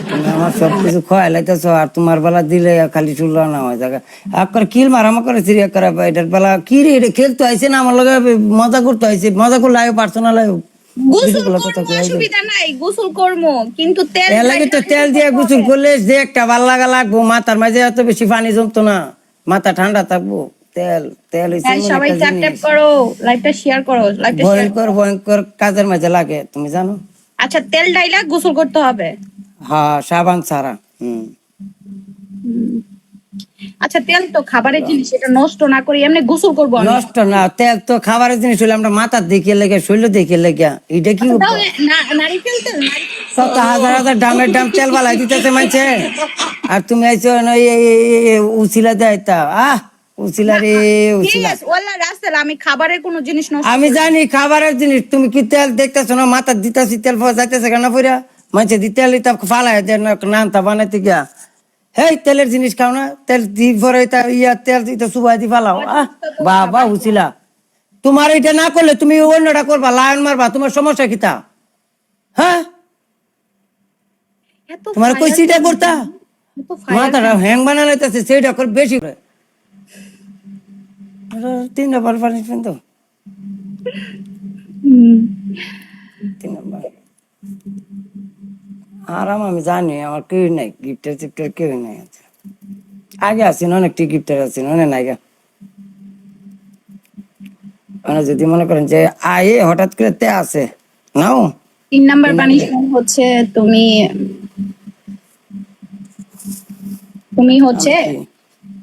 তুমি আমার সবকিছু খোয়া লাইতেছো আর তোমার বেলা দিলে খালি চুল্লা না হয় জায়গা আকার কিল মারামা করে সিরিয়া করা এটার বেলা কি রে এটা খেলতে আইছে না আমার লগে মজা করতে আইছে মজা করলে আয়ো পার্সোনাল আয়ো গোসল করবো অসুবিধা নাই গোসল করবো কিন্তু তেল এর লাগে তো তেল দিয়ে গোসল করলে যে একটা ভাল লাগা লাগবো মাথার মাঝে এত বেশি পানি জমতো না মাথা ঠান্ডা থাকবো তেল তেল হইছে এমন সবাই একটা ট্যাপ ট্যাপ জিনিস করো লাইভটা শেয়ার করো লাইভটা শেয়ার ভয়ঙ্কর ভয়ঙ্কর কাজের মাঝে লাগে তুমি জানো আচ্ছা তেল ডাইলা গোসল করতে হবে হ্যাঁ সাবান ছাড়া আচ্ছা তেল তো খাবারের জিনিস এটা নষ্ট না করে এমনি গোসল করবো আমি নষ্ট না তেল তো খাবারের জিনিস হলে আমরা মাথার দেখে লেগে শরীর দেখে লেগে এটা কি তাহলে নারিকেল তেল কত হাজার হাজার দামের দাম তেল বালাই দিতেছে মানছে আর তুমি আইছো উচিলা দেয় তা উচিলা রে উচিলা ওয়াল্লাহ রাসেল আমি খাবারের কোনো জিনিস নষ্ট আমি জানি খাবারের জিনিস তুমি কি তেল দেখতেছো না মাথার দিতেছি তেল যাইতেছে কেন পড়া মানছে দি তেল দিতে ফালাই দেয় নানতা বানাইতে গিয়া হেই তেলের জিনিস খাও না তেল দি পরে ইয়া তেল দিতে সুবাই দি ফালাও বাবা উচিলা তোমার এটা না করলে তুমি অন্যটা করবা লায়ন মারবা তোমার সমস্যা কিতা হ্যাঁ তোমার কই সিটা করতা মাথাটা হ্যাং বানাইতেছে সেইটা করে বেশি করে 3 নম্বর পানিশমেন্ট তো 3 নম্বর আরাম আমি জানি আমার কেউ নাই গিফটের চিফটের কেউ নাই আছে আগে আছেন অনেকটি গিফটের আছেন অনেক নাই মানে যদি মনে করেন যে আয়ে হঠাৎ করে তে আছে নাও 3 নাম্বার পানিশমেন্ট হচ্ছে তুমি হচ্ছে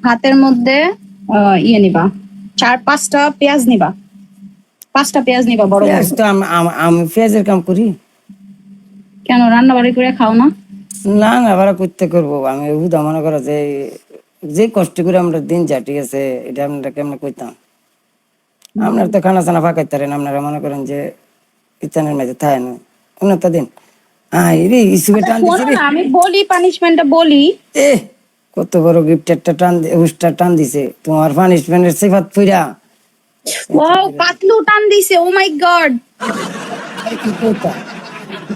হাতের মধ্যে ইয়ে নিবা 4-5টা পেঁয়াজ নিবা 5টা পেঁয়াজ নিবা বড় বড় আমি পেঁয়াজের কাম করি কেন রান্না বাড়ি করে খাও না না না ভাড়া করতে করবো আমি উদা মনে করো যে কষ্ট করে আমরা দিন যা ঠিক আছে এটা আমরা কেমন করতাম আপনার তো খানা চানা ফাঁকাইতে পারেন আপনারা মনে করেন যে কিচেনের মাঝে থাকে না উন্নত দিন আমি বলি পানিশমেন্টটা বলি কত বড় গিফটেরটা টান দিছে তোমার পানিশমেন্টের সিফাত পুরা ওয়াও পাতলু টান দিছে ও মাই গড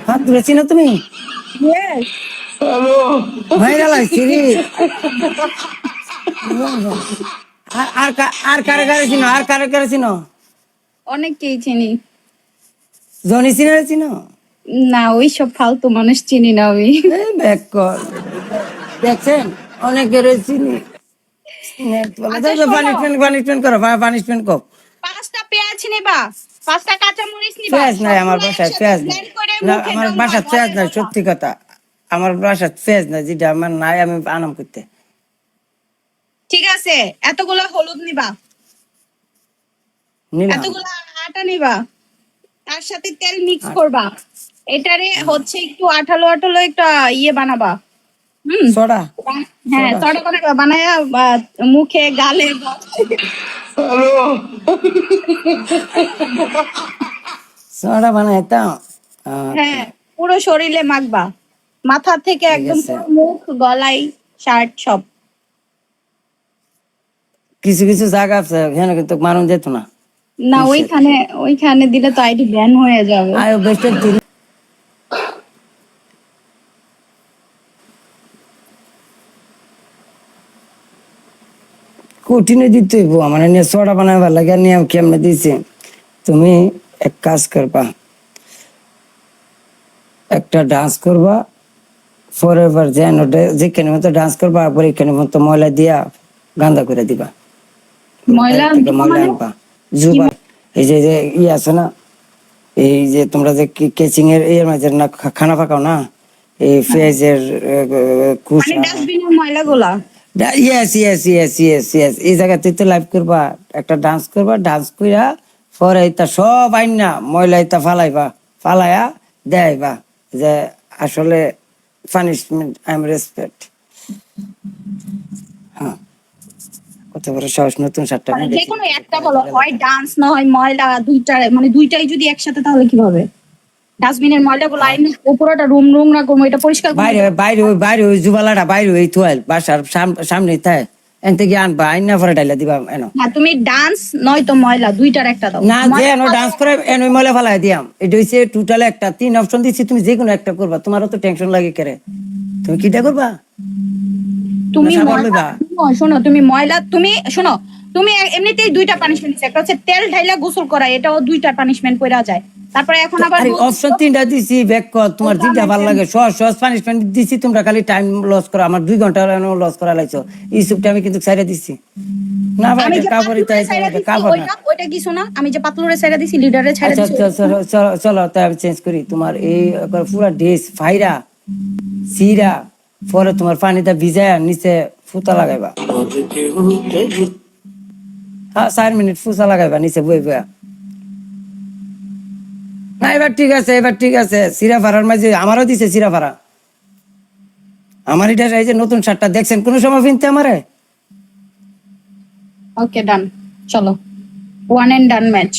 হাত ধরেছি না তুমি ইয়েস ভাইরাল আইছি রে আর কারে কারে চিনো আর কারে কারে চিনো অনেককেই চিনি জনি চিনো না ওই সব ফালতু মানুষ চিনি না আমি দেখছেন অনেকের চিনি পানিশমেন্ট করো পানিশমেন্ট কর 5টা পেঁয়াজ নিবা 5টা কাঁচা মরিচ নিবা পেঁয়াজ নাই আমার বাসায় পেঁয়াজ নাই আমার বাসায় পেঁয়াজ নাই সত্যি কথা আমার বাসায় পেঁয়াজ নাই যেটা আমার নাই আমি আনাম করতে ঠিক আছে এতগুলো হলুদ নিবা এতগুলো আটা নিবা তার সাথে তেল মিক্স করবা এটারে হচ্ছে একটু আঠালো আঠালো একটা ইয়ে বানাবা সোডা হ্যাঁ সোডা বানায়া মুখে গালে সোডা বানাইতাম হ্যাঁ পুরো শরীরে মাখবা মাথা থেকে একদম মুখ গলায় শার্ট সব কিছু কিছু জায়গা আছে এখানে কিন্তু মানুষ যেত না না ওইখানে দিলে তো আইডি ব্যান হয়ে যাবে কঠিনে দিতে হইব মানে নিয়ে সোডা বানাবার লাগে নিয়ম কেমনে দিছে তুমি এক কাজ করবা একটা ডান্স করবা ফরএভার যেখানে মতো ডান্স করবা আবার এখানে মতো ময়লা দিয়া গান্দা করে দিবা ময়লা আনবা জুবা এই যে আছে না এই যে তোমরা যে কেচিং এর মাঝে না খানা পাকাও না এই পেঁয়াজের কুচা ডাস্টবিনের ময়লাগুলা এই জায়গাতে তো লাইভ করবা একটা ডান্স করবা ডান্স কইরা পরে এটা সব আইনা ময়লা এটা ফালাইয়া দেয়বা যে আসলে পানিশমেন্ট আই এম রেসপেক্ট হ্যাঁ কত বড় সাহস নতুন সাতটা যে কোনো একটা বলো হয় ডান্স না হয় ময়লা দুইটাই যদি একসাথে তাহলে কি হবে ডাস্টবিনের ময়লাগুলো আইনে উপরটা রুম না করবো এটা পরিষ্কার বাইরে ওই জুবালাটা বাইরে ওই তোয়াল বাসার সামনে তাই এনতে গিয়ে আনবা আইনা পরে ডাইলা দিবা এনো হ্যাঁ তুমি ডান্স নয় তো ময়লা দুইটার একটা দাও না যে এনো ডান্স করে এনো ময়লা ফালাই দিয়াম এটা হইছে টোটাল একটা 3 অপশন দিছি তুমি যে কোনো একটা করবা তোমারও তো টেনশন লাগে করে তুমি কিটা করবা? তুমি না, সাবান ময়লা লইবা? শোনো, তুমি শোনো, তুমি এমনিতেই দুইটা পানিশমেন্ট দিছো, একটা হচ্ছে তেল ঢাইলা গোসল করা, এটাও দুইটা পানিশমেন্ট কইরা যায়। তারপরে এখন আবার আরে অপশন 3টা দিছি, ব্যাক কর, তোমার যেটা ভালো লাগে সহজ সহজ পানিশমেন্ট দিছি, তোমরা খালি টাইম লস করো, আমার 2 ঘন্টা লস করা লাইছো। ইসুপটা আমি কিন্তু ছাইড়া দিছি। না ভাই, আমি এটা যে কাপড়ই তাই, পাতলুরে ছাইড়া দিছি কাপড় না। ওইটা কিছু না, আমি যে পাতলুরে ছাইড়া দিছি, লিডারে ছাইড়া আচ্ছা দিছি আচ্ছা, চলো চলো চলো চলো, তাই আমি চেঞ্জ করি। তোমার এই একবার পুরা ড্রেস সিরা, পরে তোমার পানিটা ভিজায় নিচে ফুতা লাগাইবা। হ্যাঁ, 4 মিনিট ফুতা লাগাইবা নিচে বই বইয়া। না, এবার ঠিক আছে, এবার ঠিক আছে। সিরা ফাড়ার মাঝে আমারও দিছে সিরা ফাড়া। আমার এটা এই যে নতুন শার্টটা দেখছেন কোন সময় কিনতে আমারে? ওকে ডান, চলো, ওয়ান এন্ড ডান ম্যাচ।